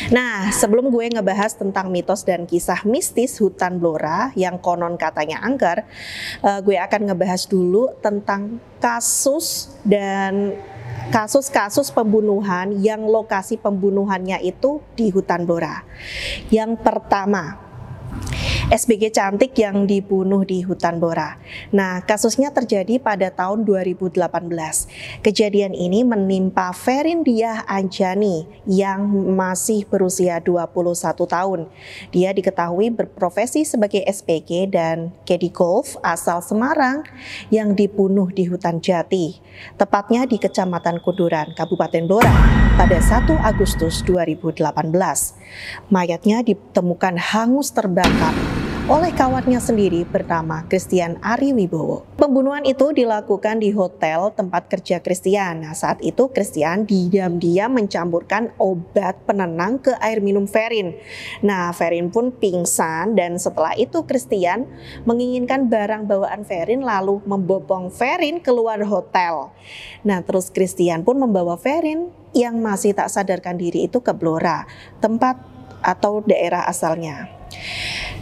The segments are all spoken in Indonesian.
Nah, sebelum gue ngebahas tentang mitos dan kisah mistis hutan Blora yang konon katanya angker, gue akan ngebahas dulu tentang kasus-kasus pembunuhan yang lokasi pembunuhannya itu di hutan Blora. Yang pertama, SBG cantik yang dibunuh di hutan Blora. Nah, kasusnya terjadi pada tahun 2018. Kejadian ini menimpa Ferin Diah Anjani yang masih berusia 21 tahun. Dia diketahui berprofesi sebagai SPG dan caddy golf asal Semarang yang dibunuh di hutan Jati, tepatnya di Kecamatan Kuduran, Kabupaten Blora pada 1 Agustus 2018. Mayatnya ditemukan hangus terbakar oleh kawannya sendiri bernama Christian Ari Wibowo. Pembunuhan itu dilakukan di hotel tempat kerja Christian. Nah, saat itu Christian diam-diam mencampurkan obat penenang ke air minum Ferin. Nah, Ferin pun pingsan dan setelah itu Christian menginginkan barang bawaan Ferin lalu membopong Ferin keluar hotel. Nah, terus Christian pun membawa Ferin yang masih tak sadarkan diri itu ke Blora, tempat atau daerah asalnya.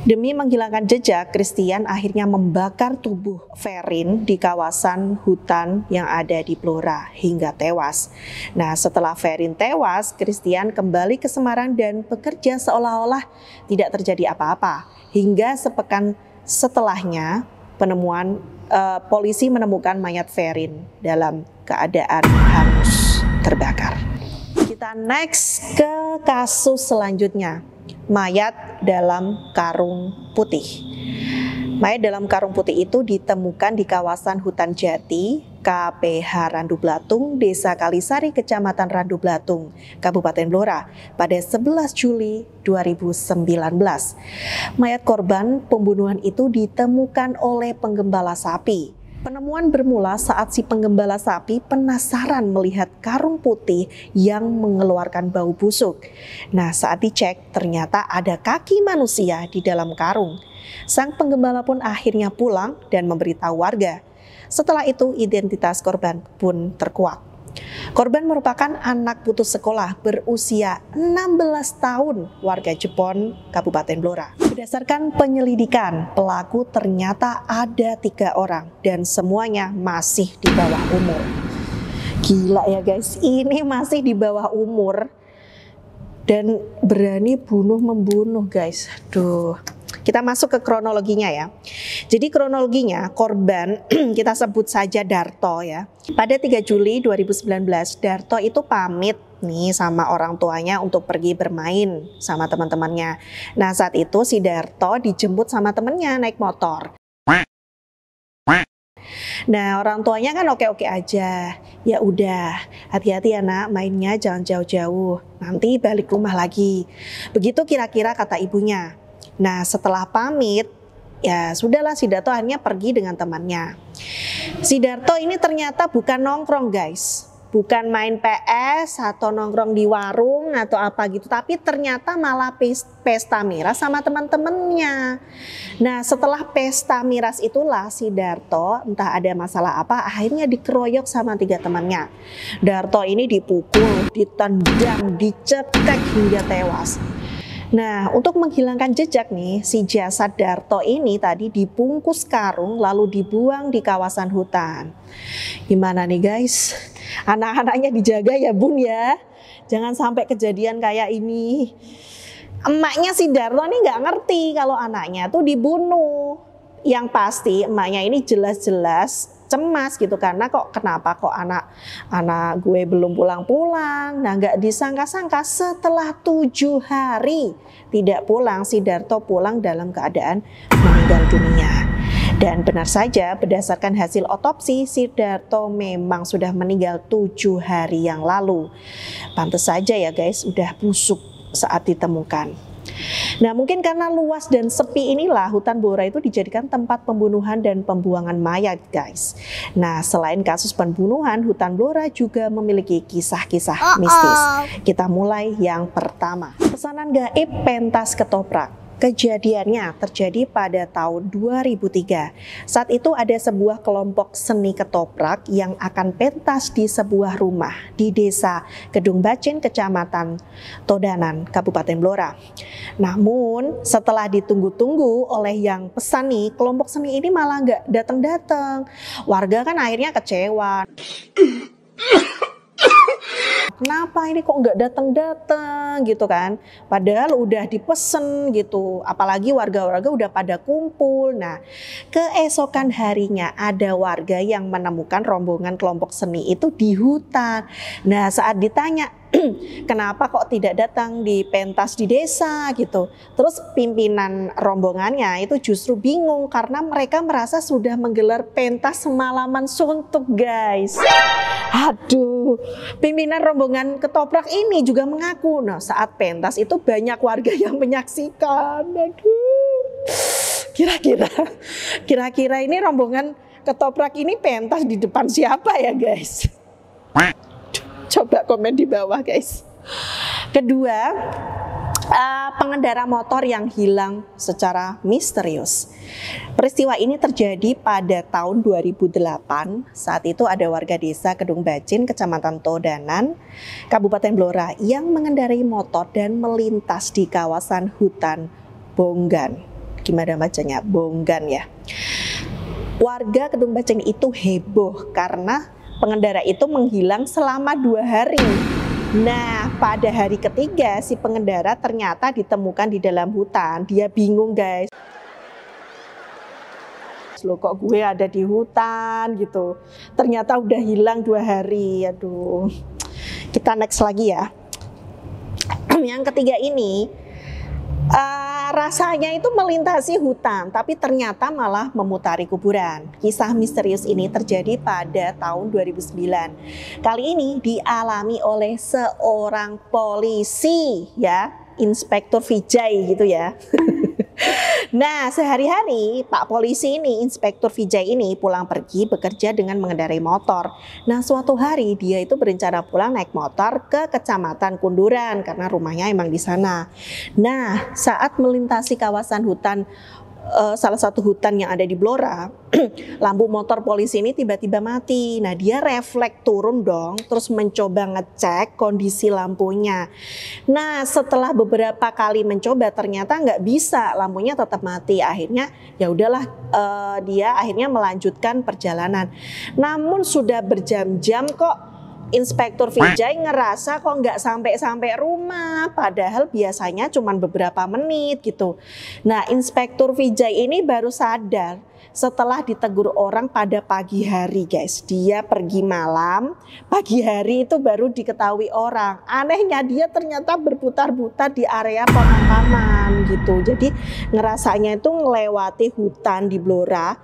Demi menghilangkan jejak, Christian akhirnya membakar tubuh Ferin di kawasan hutan yang ada di Blora hingga tewas. Nah, setelah Ferin tewas, Christian kembali ke Semarang dan bekerja seolah-olah tidak terjadi apa-apa. Hingga sepekan setelahnya, polisi menemukan mayat Ferin dalam keadaan hangus terbakar. Kita next ke kasus selanjutnya. Mayat dalam karung putih. Mayat dalam karung putih itu ditemukan di kawasan hutan Jati, KPH Randu Blatung, Desa Kalisari, Kecamatan Randu Blatung, Kabupaten Blora pada 11 Juli 2019. Mayat korban pembunuhan itu ditemukan oleh penggembala sapi. Penemuan bermula saat si penggembala sapi penasaran melihat karung putih yang mengeluarkan bau busuk. Nah, saat dicek ternyata ada kaki manusia di dalam karung. Sang penggembala pun akhirnya pulang dan memberitahu warga. Setelah itu identitas korban pun terkuak. Korban merupakan anak putus sekolah berusia 16 tahun warga Jepon, Kabupaten Blora. Berdasarkan penyelidikan, pelaku ternyata ada 3 orang dan semuanya masih di bawah umur. Gila ya guys, ini masih di bawah umur dan berani bunuh-membunuh guys. Aduh. Kita masuk ke kronologinya ya. Jadi kronologinya korban kita sebut saja Darto ya. Pada 3 Juli 2019 Darto itu pamit nih sama orang tuanya untuk pergi bermain sama teman-temannya. Nah, saat itu si Darto dijemput sama temennya naik motor. Nah, orang tuanya kan oke-oke aja. Ya udah, hati-hati ya nak, mainnya jangan jauh-jauh. Nanti balik rumah lagi. Begitu kira-kira kata ibunya. Nah, setelah pamit, ya sudahlah si Darto akhirnya pergi dengan temannya. Si Darto ini ternyata bukan nongkrong guys. Bukan main PS atau nongkrong di warung atau apa gitu. Tapi ternyata malah pesta miras sama teman-temannya. Nah, setelah pesta miras itulah si Darto entah ada masalah apa akhirnya dikeroyok sama 3 temannya. Darto ini dipukul, ditendang, dicekek hingga tewas. Nah, untuk menghilangkan jejak nih, si jasad Darto ini tadi dibungkus karung lalu dibuang di kawasan hutan. Gimana nih guys? Anak-anaknya dijaga ya bun ya. Jangan sampai kejadian kayak ini. Emaknya si Darto ini nggak ngerti kalau anaknya tuh dibunuh. Yang pasti emaknya ini jelas-jelas cemas gitu karena kenapa kok anak gue belum pulang-pulang. Nah, nggak disangka-sangka setelah 7 hari tidak pulang, si Darto pulang dalam keadaan meninggal dunia. Dan benar saja, berdasarkan hasil otopsi, Sidarto memang sudah meninggal 7 hari yang lalu. Pantes saja ya guys, udah busuk saat ditemukan. Nah, mungkin karena luas dan sepi inilah hutan Blora itu dijadikan tempat pembunuhan dan pembuangan mayat, guys. Nah, selain kasus pembunuhan, hutan Blora juga memiliki kisah-kisah mistis. Kita mulai yang pertama. Pesanan gaib pentas ketoprak. Kejadiannya terjadi pada tahun 2003. Saat itu ada sebuah kelompok seni ketoprak yang akan pentas di sebuah rumah di desa Kedung Bacin, Kecamatan Todanan, Kabupaten Blora. Namun setelah ditunggu-tunggu oleh yang pesan nih, kelompok seni ini malah nggak datang-datang. Warga kan akhirnya kecewa. Kenapa ini kok nggak datang-datang gitu kan? Padahal udah dipesen gitu. Apalagi warga-warga udah pada kumpul. Nah, keesokan harinya ada warga yang menemukan rombongan kelompok seni itu di hutan. Nah, saat ditanya, kenapa kok tidak datang di pentas di desa gitu. Terus pimpinan rombongannya itu justru bingung karena mereka merasa sudah menggelar pentas semalaman suntuk, guys. Aduh, pimpinan rombongan ketoprak ini juga mengaku, nah saat pentas itu banyak warga yang menyaksikan. Aduh, kira-kira ini rombongan ketoprak ini pentas di depan siapa ya, guys? Coba komen di bawah, guys. Kedua, pengendara motor yang hilang secara misterius. Peristiwa ini terjadi pada tahun 2008. Saat itu ada warga desa Kedung Bacin, Kecamatan Todanan, Kabupaten Blora yang mengendarai motor dan melintas di kawasan hutan Bonggan. Gimana bacanya? Bonggan ya. Warga Kedung Bacin itu heboh karena pengendara itu menghilang selama 2 hari. Nah, pada hari ketiga si pengendara ternyata ditemukan di dalam hutan. Dia bingung, guys. Loh, kok gue ada di hutan gitu. Ternyata udah hilang 2 hari. Aduh. Kita next lagi ya. Yang ketiga ini rasanya itu melintasi hutan, tapi ternyata malah memutari kuburan. Kisah misterius ini terjadi pada tahun 2009. Kali ini dialami oleh seorang polisi ya, Inspektur Vijay gitu ya. Nah, sehari-hari Pak Polisi ini, Inspektur Vijay ini pulang pergi bekerja dengan mengendarai motor. Nah, suatu hari dia itu berencana pulang naik motor ke Kecamatan Kunduran karena rumahnya emang di sana. Nah, saat melintasi kawasan hutan, salah satu hutan yang ada di Blora, lampu motor polisi ini tiba-tiba mati. Nah, dia refleks turun dong, terus mencoba ngecek kondisi lampunya. Nah, setelah beberapa kali mencoba ternyata nggak bisa, lampunya tetap mati. Akhirnya ya udahlah, dia akhirnya melanjutkan perjalanan. Namun sudah berjam-jam kok Inspektur Vijay ngerasa kok nggak sampai rumah, padahal biasanya cuma beberapa menit gitu. Nah, Inspektur Vijay ini baru sadar setelah ditegur orang pada pagi hari, guys. Dia pergi malam, pagi hari itu baru diketahui orang. Anehnya dia ternyata berputar-putar di area pemakaman gitu. Jadi ngerasanya itu ngelewati hutan di Blora,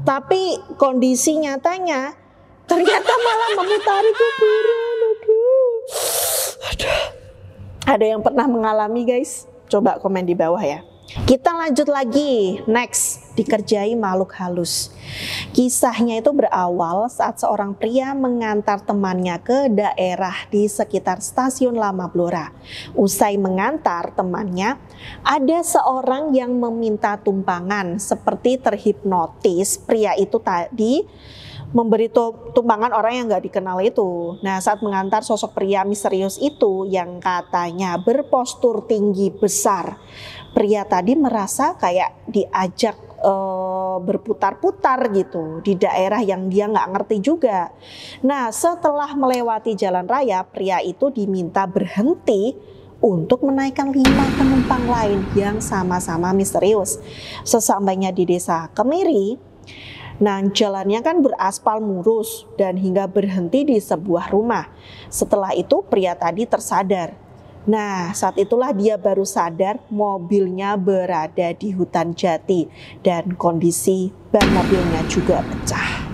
tapi kondisi nyatanya ternyata malah memutari kuburan. Aduh. Ada yang pernah mengalami, guys? Coba komen di bawah ya. Kita lanjut lagi. Next, dikerjai makhluk halus. Kisahnya itu berawal saat seorang pria mengantar temannya ke daerah di sekitar stasiun lama Blora. Usai mengantar temannya, ada seorang yang meminta tumpangan. Seperti terhipnotis, pria itu tadi memberi tumpangan orang yang nggak dikenal itu. Nah, saat mengantar sosok pria misterius itu yang katanya berpostur tinggi besar, pria tadi merasa kayak diajak berputar-putar gitu di daerah yang dia nggak ngerti juga. Nah, setelah melewati jalan raya, pria itu diminta berhenti untuk menaikkan 5 penumpang lain yang sama-sama misterius. Sesampainya di desa Kemiri, nah, jalannya kan beraspal mulus dan hingga berhenti di sebuah rumah. Setelah itu pria tadi tersadar. Nah, saat itulah dia baru sadar mobilnya berada di hutan jati dan kondisi ban mobilnya juga pecah.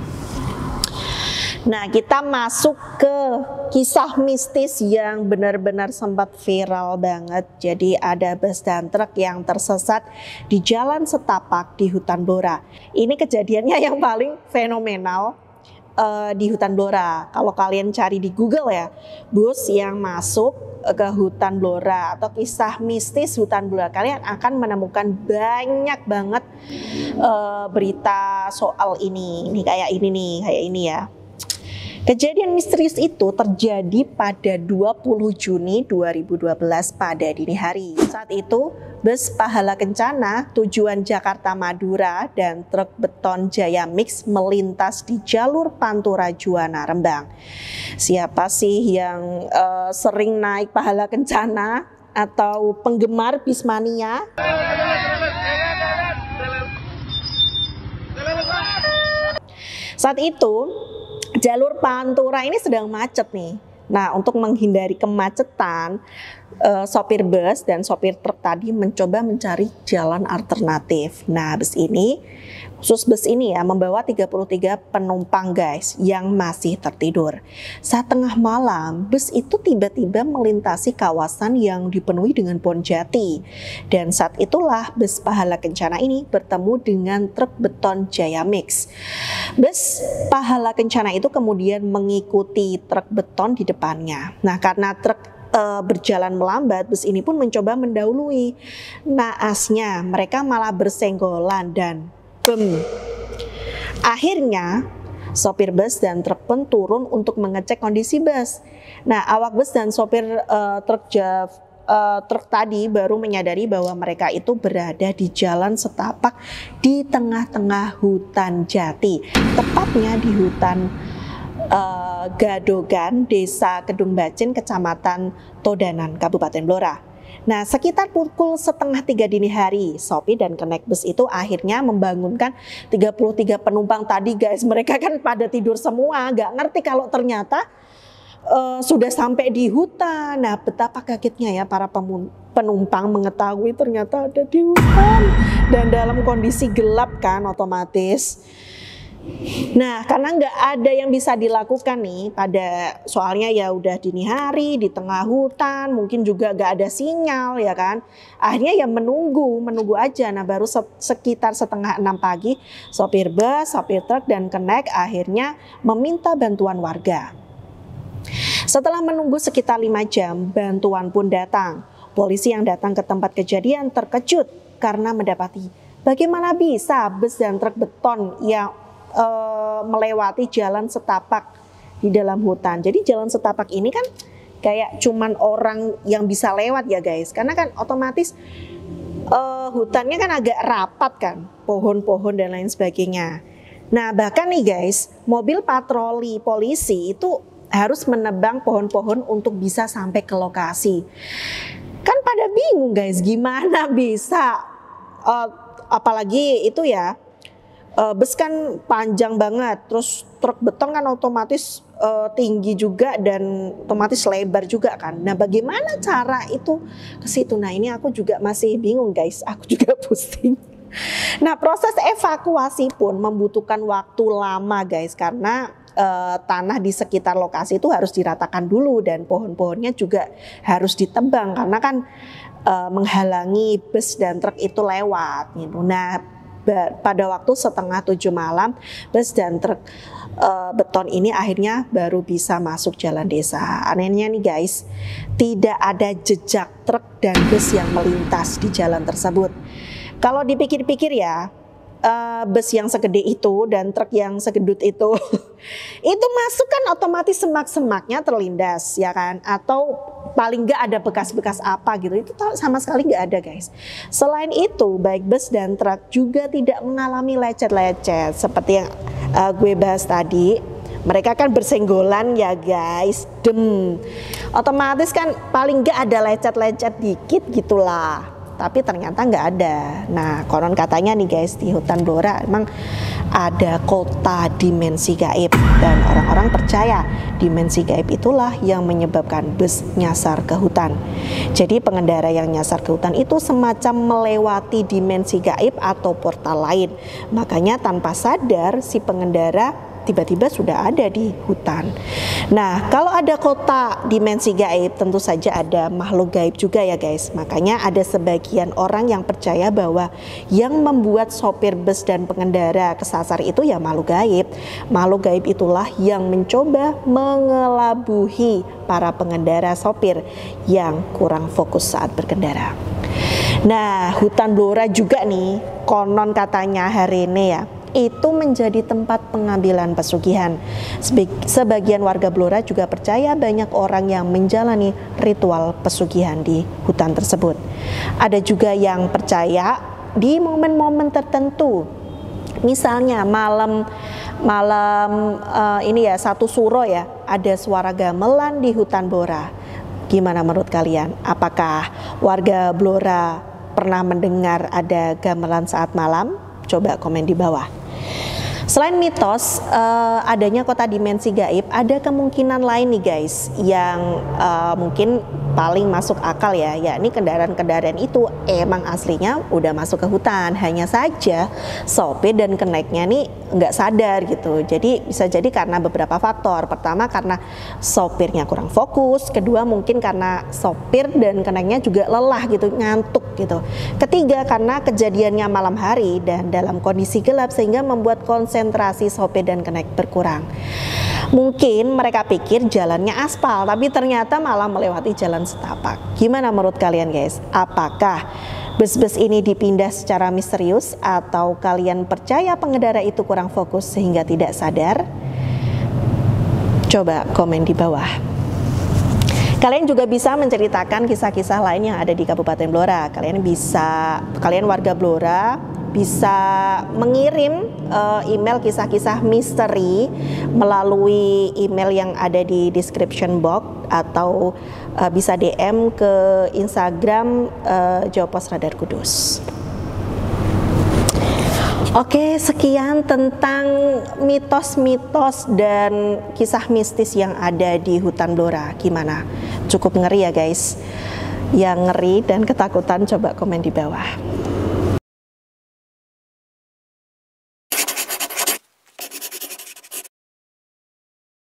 Nah, kita masuk ke kisah mistis yang benar-benar sempat viral banget. Jadi ada bus dan truk yang tersesat di jalan setapak di hutan Blora. Ini kejadiannya yang paling fenomenal di hutan Blora. Kalau kalian cari di Google ya, bus yang masuk ke hutan Blora atau kisah mistis hutan Blora, kalian akan menemukan banyak banget berita soal ini. Ini kayak ini ya. Kejadian misterius itu terjadi pada 20 Juni 2012 pada dini hari. Saat itu, bus Pahala Kencana tujuan Jakarta Madura dan truk beton Jaya Mix melintas di jalur Pantura Juwana Rembang. Siapa sih yang sering naik Pahala Kencana atau penggemar Bismania? Saat itu jalur Pantura ini sedang macet nih. Nah, untuk menghindari kemacetan, sopir bus dan sopir truk tadi mencoba mencari jalan alternatif. Nah, khusus bus ini ya, membawa 33 penumpang guys yang masih tertidur. Saat tengah malam, bus itu tiba-tiba melintasi kawasan yang dipenuhi dengan pohon jati. Dan saat itulah bus Pahala Kencana ini bertemu dengan truk beton Jaya Mix. Bus Pahala Kencana itu kemudian mengikuti truk beton di depannya. Nah, karena truk berjalan melambat, bus ini pun mencoba mendahului. Naasnya mereka malah bersenggolan dan akhirnya sopir bus dan truk pun turun untuk mengecek kondisi bus. Nah, awak bus dan sopir truk tadi baru menyadari bahwa mereka itu berada di jalan setapak di tengah-tengah hutan jati, tepatnya di hutan Gadogan, Desa Kedung Bacin, Kecamatan Todanan, Kabupaten Blora. Nah, sekitar pukul 2:30 dini hari, sopir dan kenek bus itu akhirnya membangunkan 33 penumpang tadi guys. Mereka kan pada tidur semua, gak ngerti kalau ternyata sudah sampai di hutan. Nah, betapa kagetnya ya para penumpang mengetahui ternyata ada di hutan dan dalam kondisi gelap kan otomatis. Nah, karena nggak ada yang bisa dilakukan nih soalnya ya udah dini hari di tengah hutan, mungkin juga nggak ada sinyal ya kan. Akhirnya ya menunggu aja. Nah, baru sekitar 5:30 pagi, sopir bus, sopir truk dan kenek akhirnya meminta bantuan warga. Setelah menunggu sekitar 5 jam, bantuan pun datang. Polisi yang datang ke tempat kejadian terkejut karena mendapati bagaimana bisa bus dan truk beton yang melewati jalan setapak di dalam hutan. Jadi jalan setapak ini kan kayak cuman orang yang bisa lewat ya guys. Karena kan otomatis hutannya kan agak rapat kan, pohon-pohon dan lain sebagainya. Nah, bahkan nih guys, mobil patroli polisi itu harus menebang pohon-pohon untuk bisa sampai ke lokasi. Kan pada bingung guys, gimana bisa apalagi itu ya, bus kan panjang banget, terus truk beton kan otomatis tinggi juga dan otomatis lebar juga kan. Nah, bagaimana cara itu ke situ? Nah, ini aku juga masih bingung guys, aku juga pusing. Nah, proses evakuasi pun membutuhkan waktu lama guys, karena tanah di sekitar lokasi itu harus diratakan dulu dan pohon-pohonnya juga harus ditebang karena kan menghalangi bus dan truk itu lewat gitu. Nah, pada waktu 6:30 malam, bus dan truk beton ini akhirnya baru bisa masuk jalan desa. Anehnya nih guys, tidak ada jejak truk dan bus yang melintas di jalan tersebut. Kalau dipikir-pikir ya, bus yang segede itu dan truk yang segedut itu itu masuk kan otomatis semak-semaknya terlindas ya kan, atau paling nggak ada bekas-bekas apa gitu, itu sama sekali nggak ada guys. Selain itu, baik bus dan truk juga tidak mengalami lecet-lecet seperti yang gue bahas tadi. Mereka kan bersenggolan ya guys, otomatis kan paling nggak ada lecet-lecet dikit gitulah. tapi ternyata nggak ada. Nah, konon katanya nih guys, di hutan Blora emang ada kota dimensi gaib, dan orang-orang percaya dimensi gaib itulah yang menyebabkan bus nyasar ke hutan. Jadi pengendara yang nyasar ke hutan itu semacam melewati dimensi gaib atau portal lain. Makanya tanpa sadar si pengendara tiba-tiba sudah ada di hutan. Nah, kalau ada kota dimensi gaib, tentu saja ada makhluk gaib juga ya guys. Makanya ada sebagian orang yang percaya bahwa yang membuat sopir bus dan pengendara kesasar itu ya makhluk gaib. Makhluk gaib itulah yang mencoba mengelabuhi para pengendara sopir yang kurang fokus saat berkendara. Nah, hutan Blora juga nih, konon katanya hari ini ya, itu menjadi tempat pengambilan pesugihan. Sebagian warga Blora juga percaya banyak orang yang menjalani ritual pesugihan di hutan tersebut. Ada juga yang percaya di momen-momen tertentu, misalnya malam ini ya, satu suro ya, ada suara gamelan di hutan Blora. Gimana menurut kalian? Apakah warga Blora pernah mendengar ada gamelan saat malam? Coba komen di bawah. Selain mitos adanya kota dimensi gaib, ada kemungkinan lain nih guys yang mungkin paling masuk akal ya, yakni kendaraan-kendaraan itu emang aslinya udah masuk ke hutan, hanya saja sopir dan kenaiknya nih nggak sadar gitu. Jadi bisa jadi karena beberapa faktor. Pertama karena sopirnya kurang fokus, kedua mungkin karena sopir dan kenaiknya juga lelah gitu, ngantuk gitu. Ketiga karena kejadiannya malam hari dan dalam kondisi gelap sehingga membuat konsentrasi sopir dan kenaik berkurang. Mungkin mereka pikir jalannya aspal, tapi ternyata malah melewati jalan setapak. Gimana menurut kalian guys? Apakah bus-bus ini dipindah secara misterius, atau kalian percaya pengendara itu kurang fokus sehingga tidak sadar? Coba komen di bawah. Kalian juga bisa menceritakan kisah-kisah lain yang ada di Kabupaten Blora. Kalian warga Blora bisa mengirim email kisah-kisah misteri melalui email yang ada di description box, atau bisa DM ke Instagram Jawa Pos Radar Kudus. Oke, sekian tentang mitos-mitos dan kisah mistis yang ada di hutan Blora. Gimana? Cukup ngeri ya guys? Yang ngeri dan ketakutan coba komen di bawah.